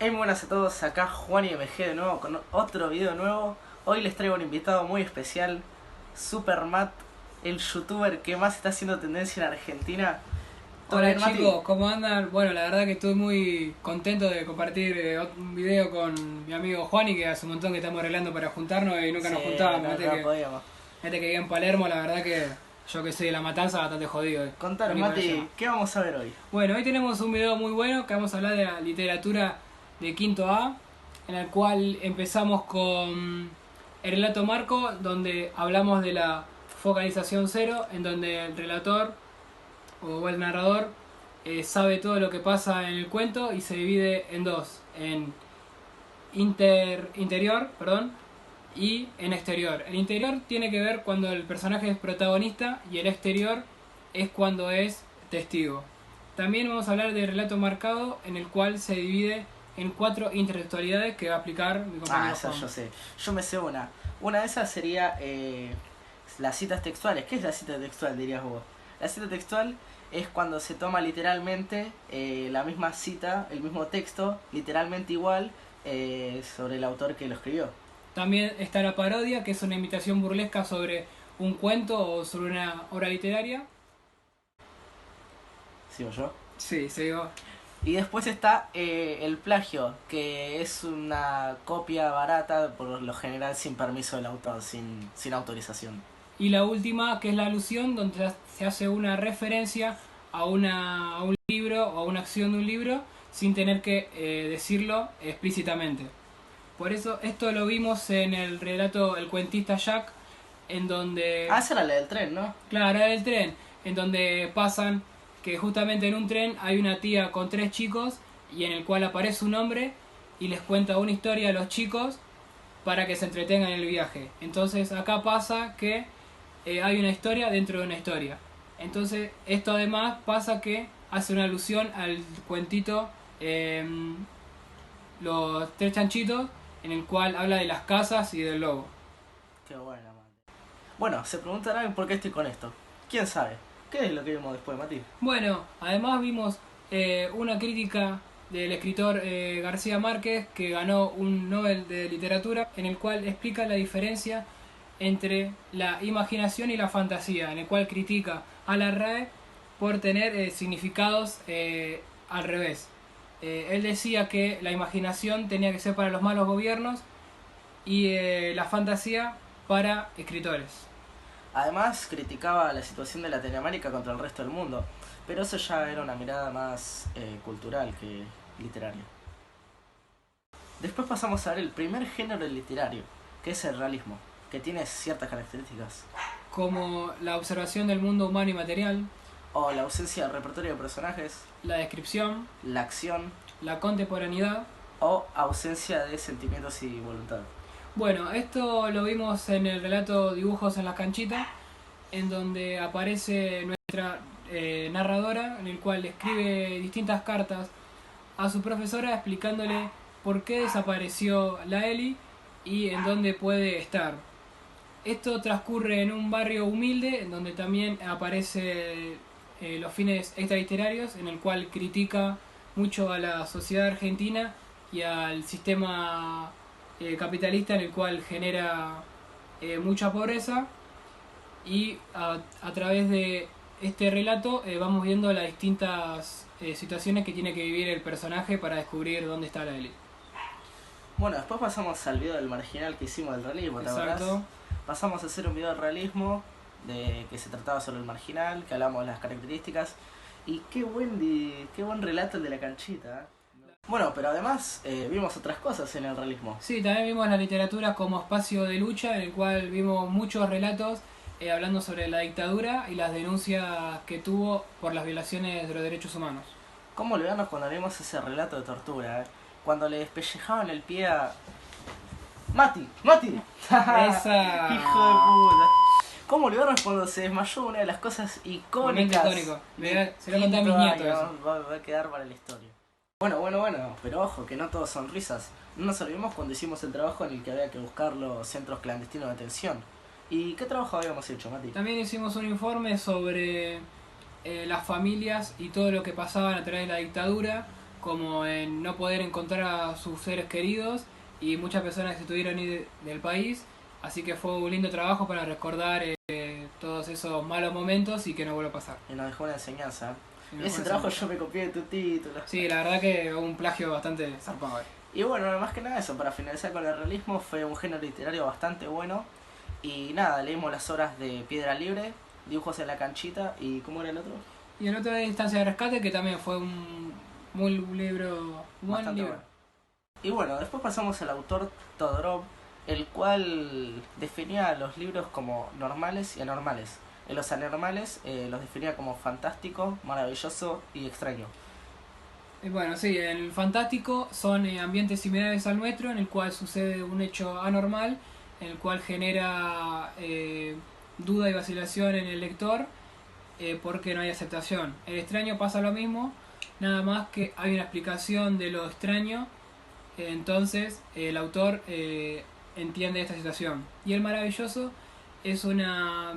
Hey, muy buenas a todos, acá Juan y MG de nuevo con otro video nuevo. Hoy les traigo un invitado muy especial, Super Matt, el youtuber que más está haciendo tendencia en Argentina. ¿Todo Hola bien, Mati? chicos, ¿cómo andan? Bueno, la verdad que estoy muy contento de compartir un video con mi amigo Juani, que hace un montón que estamos arreglando para juntarnos y nunca Sí, nos juntábamos. no podíamos. Viste que vive en Palermo, la verdad que yo que soy de La Matanza, bastante jodido. Contanos, Venir para allá. Mati, ¿qué vamos a ver hoy? Bueno, hoy tenemos un video muy bueno que vamos a hablar de la literatura de quinto A, en el cual empezamos con el relato marco, donde hablamos de la focalización cero, en donde el relator o el narrador sabe todo lo que pasa en el cuento y se divide en dos, en interior, y en exterior. El interior tiene que ver cuando el personaje es protagonista y el exterior es cuando es testigo. También vamos a hablar del relato marcado, en el cual se divide en 4 intertextualidades que va a aplicar mi compañero Esa Juan. yo sé. Yo me sé una. Una de esas sería las citas textuales. ¿Qué es la cita textual, dirías vos? La cita textual es cuando se toma literalmente la misma cita, el mismo texto, literalmente igual, sobre el autor que lo escribió. También está la parodia, que es una imitación burlesca sobre un cuento o sobre una obra literaria. ¿Sigo yo? Sí, se digo. Y después está el plagio, que es una copia barata, por lo general sin permiso del autor, sin autorización. Y la última, que es la alusión, donde se hace una referencia a un libro o a una acción de un libro sin tener que decirlo explícitamente. Por eso esto lo vimos en el relato El cuentista Jack, en donde... Esa era la del tren, ¿no? Claro, era el tren, en donde pasan que justamente en un tren hay una tía con 3 chicos y en el cual aparece un hombre y les cuenta una historia a los chicos para que se entretengan en el viaje. Entonces acá pasa que hay una historia dentro de una historia. Entonces esto además pasa que hace una alusión al cuentito Los 3 chanchitos, en el cual habla de las casas y del lobo. Qué buena, man. Bueno, se preguntarán por qué estoy con esto. ¿Quién sabe? ¿Qué es lo que vimos después, Mati? Bueno, además vimos una crítica del escritor García Márquez, que ganó un Nobel de Literatura, en el cual explica la diferencia entre la imaginación y la fantasía, en el cual critica a la RAE por tener significados al revés. Él decía que la imaginación tenía que ser para los malos gobiernos y la fantasía para escritores. Además, criticaba la situación de Latinoamérica contra el resto del mundo, pero eso ya era una mirada más cultural que literaria. Después pasamos a ver el primer género literario, que es el realismo, que tiene ciertas características. Como la observación del mundo humano y material, O la ausencia de repertorio de personajes, la descripción, la acción, la contemporaneidad. o ausencia de sentimientos y voluntad. Bueno, esto lo vimos en el relato Dibujos en las canchitas, en donde aparece nuestra narradora, en el cual escribe distintas cartas a su profesora explicándole por qué desapareció la Eli y en dónde puede estar. Esto transcurre en un barrio humilde, en donde también aparece los fines extraliterarios, en el cual critica mucho a la sociedad argentina y al sistema capitalista, en el cual genera mucha pobreza. Y a través de este relato vamos viendo las distintas situaciones que tiene que vivir el personaje para descubrir dónde está la élite. Bueno, después pasamos al video del marginal que hicimos del realismo, ¿te acordás? Exacto. Pasamos a hacer un video del realismo, de que se trataba sobre el marginal, que hablamos de las características. Y qué buen relato el de la canchita. Bueno, pero además vimos otras cosas en el realismo. Sí, también vimos la literatura como espacio de lucha, en el cual vimos muchos relatos hablando sobre la dictadura y las denuncias que tuvo por las violaciones de los derechos humanos. ¿Cómo olvidarnos cuando leímos ese relato de tortura? Cuando le despellejaban el pie a... ¡Mati! ¡Mati! Esa... ¡Hijo de puta! ¿Cómo olvidarnos cuando se desmayó una de las cosas icónicas? Momento icónico. Se lo conté a mis nietos eso. Va a quedar para la historia. Bueno, pero ojo, que no todo son risas. No nos olvidemos cuando hicimos el trabajo en el que había que buscar los centros clandestinos de atención. ¿Y qué trabajo habíamos hecho, Mati? También hicimos un informe sobre las familias y todo lo que pasaban a través de la dictadura, como en no poder encontrar a sus seres queridos y muchas personas que se tuvieron que ir del país. Así que fue un lindo trabajo para recordar todos esos malos momentos y que no vuelva a pasar. Y nos dejó una enseñanza. Y En nos ese fue trabajo enseñanza. yo me copié de tu título. Sí, la verdad que un plagio bastante zarpado. Y bueno, más que nada eso, para finalizar con el realismo, fue un género literario bastante bueno. Y nada, leímos las obras de Piedra Libre, Dibujos en la Canchita y ¿cómo era el otro? Y el otro de Instancia de Rescate, que también fue un muy libro, un buen Bastante libro. bueno. Y bueno, después pasamos al autor Todorov, el cual definía los libros como normales y anormales. En los anormales los definía como fantástico, maravilloso y extraño. Y bueno, sí, el fantástico son ambientes similares al nuestro, en el cual sucede un hecho anormal, en el cual genera duda y vacilación en el lector, porque no hay aceptación. El extraño pasa lo mismo, nada más que hay una explicación de lo extraño, entonces el autor entiende esta situación. Y el maravilloso es una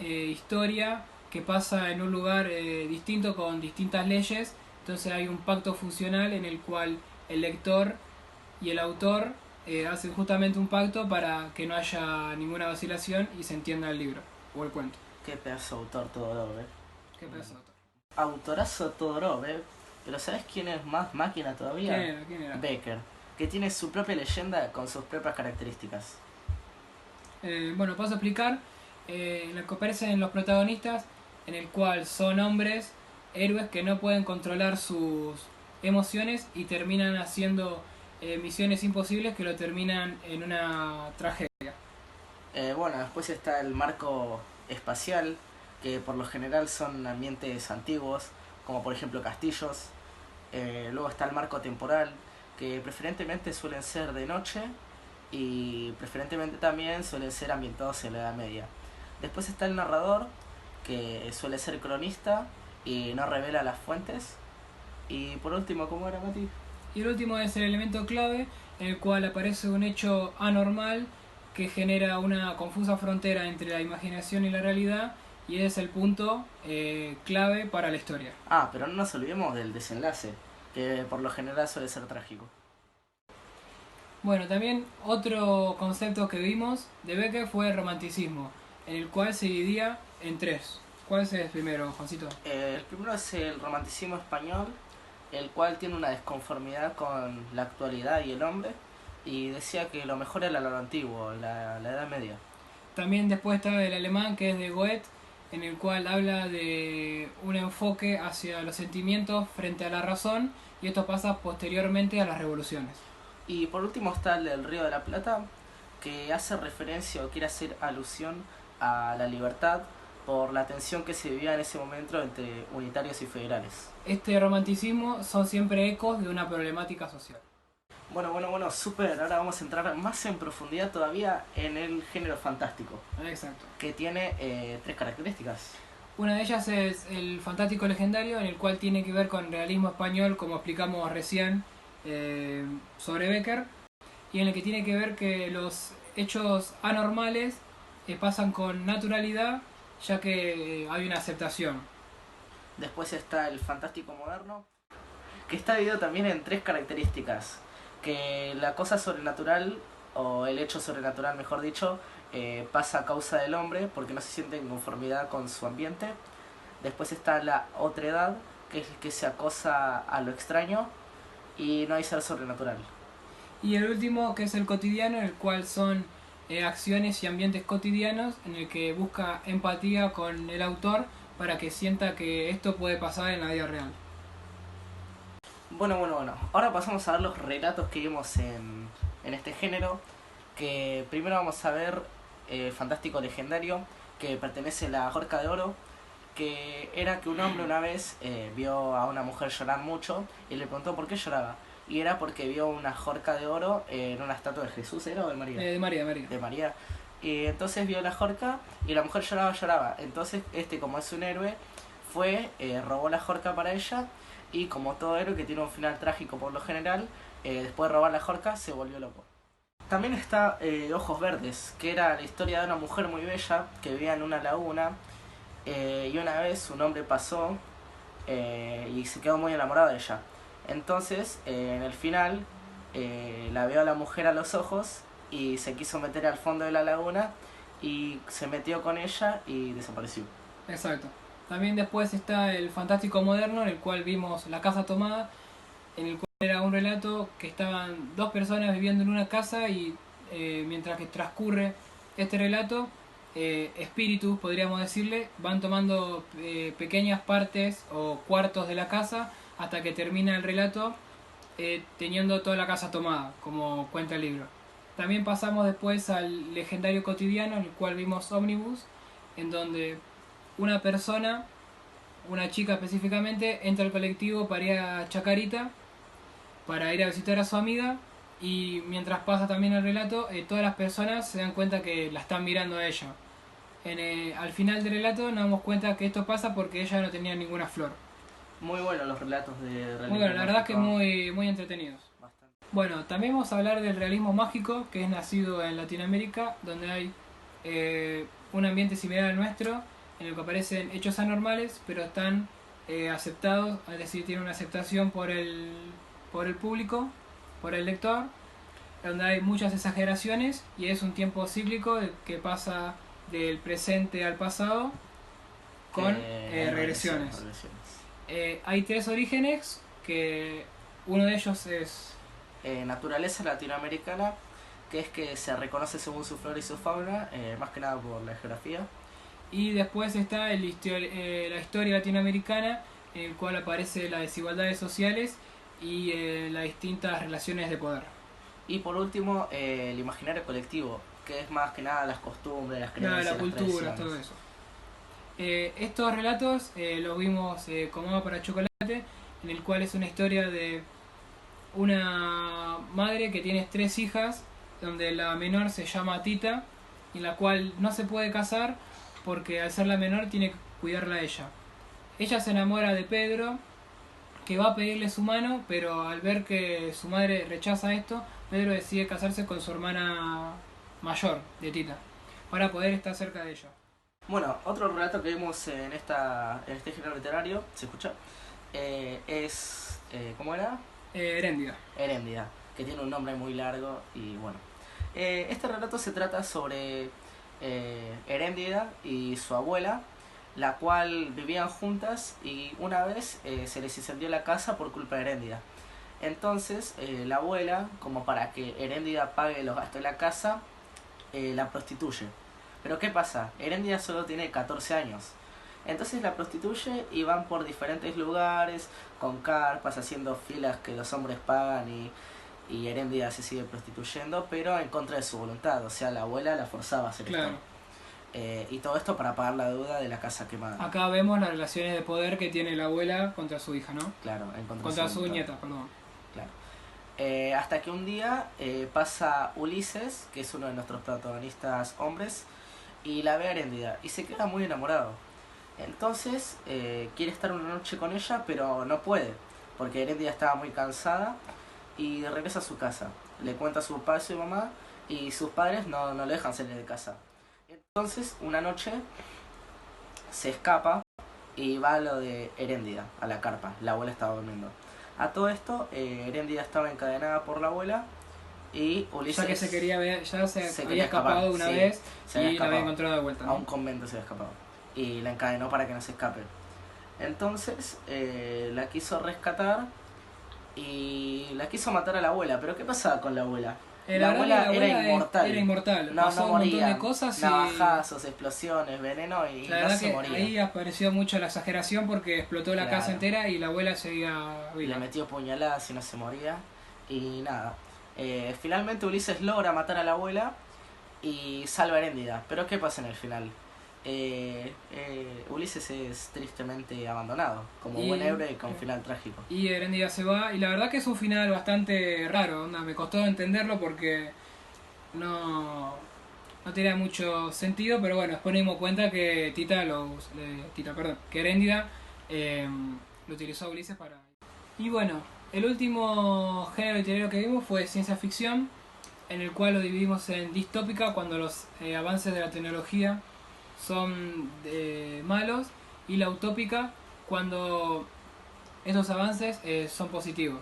historia que pasa en un lugar distinto con distintas leyes, entonces hay un pacto funcional en el cual el lector y el autor hacen justamente un pacto para que no haya ninguna vacilación y se entienda el libro o el cuento. Qué pedazo de autor Todorov, ¿Qué pedazo de autor? Autorazo Todorov, Pero ¿sabes quién es más máquina todavía? ¿Quién era? ¿Quién era? Becker, que tiene su propia leyenda con sus propias características. Bueno, paso a explicar. En el que aparecen los protagonistas, en el cual son hombres, héroes que no pueden controlar sus emociones y terminan haciendo misiones imposibles que lo terminan en una tragedia. Bueno, después está el marco espacial, que por lo general son ambientes antiguos, como por ejemplo castillos. Luego está el marco temporal, que preferentemente suelen ser de noche y preferentemente también suelen ser ambientados en la Edad Media. Después está el narrador, que suele ser cronista y no revela las fuentes. Y por último, ¿cómo era, Mati? Y el último es el elemento clave, en el cual aparece un hecho anormal que genera una confusa frontera entre la imaginación y la realidad, y ese es el punto clave para la historia. Ah, pero no nos olvidemos del desenlace, que por lo general suele ser trágico. Bueno, también otro concepto que vimos de Becker fue el romanticismo, en el cual se dividía en tres. ¿Cuál es el primero, Juancito? El primero es el romanticismo español, el cual tiene una desconformidad con la actualidad y el hombre, y decía que lo mejor era lo antiguo, la Edad Media. También después está el alemán, que es de Goethe, en el cual habla de un enfoque hacia los sentimientos frente a la razón, y esto pasa posteriormente a las revoluciones. Y por último está el del Río de la Plata, que hace referencia o quiere hacer alusión a la libertad por la tensión que se vivía en ese momento entre unitarios y federales. Este romanticismo son siempre ecos de una problemática social. Bueno, súper. Ahora vamos a entrar más en profundidad todavía en el género fantástico, Exacto. que tiene tres características. Una de ellas es el fantástico legendario, en el cual tiene que ver con realismo español, como explicamos recién sobre Becker, y en el que tiene que ver que los hechos anormales pasan con naturalidad, ya que hay una aceptación. Después está el fantástico moderno, que está dividido también en tres características. Que la cosa sobrenatural, o el hecho sobrenatural mejor dicho, pasa a causa del hombre porque no se siente en conformidad con su ambiente. Después está la otredad, que es el que se acosa a lo extraño y no hay ser sobrenatural. Y el último, que es el cotidiano, en el cual son acciones y ambientes cotidianos, en el que busca empatía con el autor para que sienta que esto puede pasar en la vida real. Bueno. Ahora pasamos a ver los relatos que vimos en este género. Que primero vamos a ver Fantástico Legendario, que pertenece a la Jorca de Oro. Que era que un hombre una vez vio a una mujer llorar mucho y le preguntó por qué lloraba. Y era porque vio una Jorca de Oro en una estatua de Jesús, ¿era o de María? De María. De María. Y entonces vio la Jorca y la mujer lloraba. Entonces como es un héroe, fue, robó la Jorca para ella. Y como todo héroe que tiene un final trágico por lo general, después de robar la Jorca se volvió loco. También está Ojos Verdes, que era la historia de una mujer muy bella que vivía en una laguna. Y una vez un hombre pasó y se quedó muy enamorado de ella. Entonces, en el final, la vio a la mujer a los ojos y se quiso meter al fondo de la laguna y se metió con ella y desapareció. Exacto. También después está el Fantástico Moderno, en el cual vimos La Casa Tomada, en el cual era un relato que estaban dos personas viviendo en una casa y mientras que transcurre este relato, espíritus, podríamos decirle, van tomando pequeñas partes o cuartos de la casa hasta que termina el relato teniendo toda la casa tomada, como cuenta el libro. También pasamos después al legendario cotidiano, en el cual vimos Omnibus, en donde una persona, una chica específicamente, entra al colectivo para ir a Chacarita, para ir a visitar a su amiga, y mientras pasa también el relato, todas las personas se dan cuenta que la están mirando a ella. Al final del relato nos damos cuenta que esto pasa porque ella no tenía ninguna flor. Muy buenos los relatos de realismo Muy bueno, la verdad que mágico. muy entretenidos. Bastante. Bueno, también vamos a hablar del realismo mágico, que es nacido en Latinoamérica, donde hay un ambiente similar al nuestro, en el que aparecen hechos anormales, pero están aceptados, es decir, tienen una aceptación por el público, por el lector, donde hay muchas exageraciones y es un tiempo cíclico que pasa del presente al pasado con regresiones. Hay tres orígenes, que uno de ellos es Naturaleza latinoamericana, que es que se reconoce según su flora y su fauna, más que nada por la geografía. y después está la historia latinoamericana, en el cual aparece las desigualdades sociales y las distintas relaciones de poder. Y por último, el imaginario colectivo, que es más que nada las costumbres, las creencias, La cultura, las todo eso. Estos relatos los vimos como Agua para Chocolate, en el cual es una historia de una madre que tiene tres hijas, donde la menor se llama Tita, y la cual no se puede casar porque al ser la menor tiene que cuidarla a ella. Ella se enamora de Pedro, que va a pedirle su mano, pero al ver que su madre rechaza esto, Pedro decide casarse con su hermana mayor, de Tita, para poder estar cerca de ella. Bueno, otro relato que vimos en este género literario, ¿se escucha? Es, ¿cómo era? Heréndida. Heréndida, que tiene un nombre muy largo y bueno. Este relato se trata sobre Heréndida y su abuela, la cual vivían juntas y una vez se les incendió la casa por culpa de Heréndida. Entonces la abuela, como para que Heréndida pague los gastos de la casa, la prostituye. Pero ¿qué pasa? Heréndida solo tiene 14 años. Entonces la prostituye y van por diferentes lugares, con carpas, haciendo filas que los hombres pagan y Heréndida se sigue prostituyendo, pero en contra de su voluntad. O sea, la abuela la forzaba a hacer Claro. esto. Y todo esto para pagar la deuda de la casa quemada. Acá vemos las relaciones de poder que tiene la abuela contra su hija, ¿no? Claro, en contra, Contra de su voluntad. nieta, perdón. Claro. Hasta que un día pasa Ulises, que es uno de nuestros protagonistas hombres, y la ve a Heréndida y se queda muy enamorado. Entonces quiere estar una noche con ella, pero no puede, porque Heréndida estaba muy cansada y regresa a su casa. Le cuenta a su papá y su mamá y sus padres no le dejan salir de casa. Entonces una noche se escapa y va a lo de Heréndida, a la carpa. La abuela estaba durmiendo. A todo esto, Heréndida estaba encadenada por la abuela y Ulises... Ya que se quería ver, ya se se había quería escapar, escapado una sí, vez se había y la había escapado. encontrado de vuelta, A ¿no? un convento se había escapado. Y la encadenó para que no se escape. Entonces la quiso rescatar y la quiso matar a la abuela. Pero ¿qué pasaba con la abuela? La abuela era inmortal. Era inmortal. No, Pasó no un montón moría. de cosas y Navajazos, explosiones, veneno y la no verdad se que moría. ahí apareció mucho la exageración porque explotó la Claro. casa entera y la abuela seguía viva. Le metió puñaladas y no se moría. Y nada. Finalmente Ulises logra matar a la abuela y salva a Heréndida. Pero ¿qué pasa en el final? Ulises es tristemente abandonado, como Y- buen héroe con final trágico. Y Heréndida se va y la verdad que es un final bastante raro, onda, me costó entenderlo porque no tenía mucho sentido, pero bueno, después nos dimos cuenta que que Heréndida lo utilizó a Ulises para... Y bueno, el último género literario que vimos fue ciencia ficción, en el cual lo dividimos en distópica cuando los avances de la tecnología son malos, y la utópica cuando estos avances son positivos.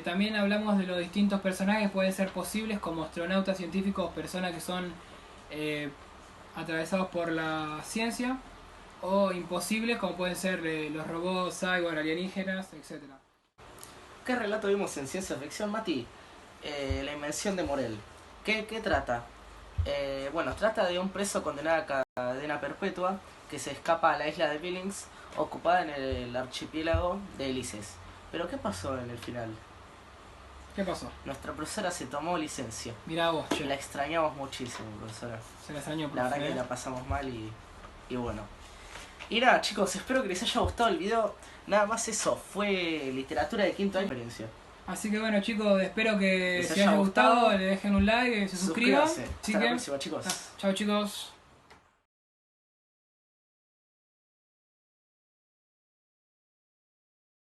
También hablamos de los distintos personajes que pueden ser posibles, como astronautas, científicos, personas que son atravesados por la ciencia, o imposibles, como pueden ser los robots, cyborg, alienígenas, etc. ¿Qué relato vimos en ciencia ficción, Mati? La invención de Morel. ¿Qué trata? Bueno, trata de un preso condenado a cadena perpetua que se escapa a la isla de Billings, ocupada en el archipiélago de Elises. Pero ¿qué pasó en el final? ¿Qué pasó? Nuestra profesora se tomó licencia. Mirá vos, che. La extrañamos muchísimo, profesora. Se la extrañó, La verdad que la pasamos mal y bueno. Y nada, chicos, espero que les haya gustado el video. Nada más eso, fue literatura de quinto año experiencia. Así que bueno, chicos, espero que Les si haya haya gustado, gustado, le dejen un like, se suscriban. Suscríbanse. Así Hasta la que, próxima, chicos. chao chicos.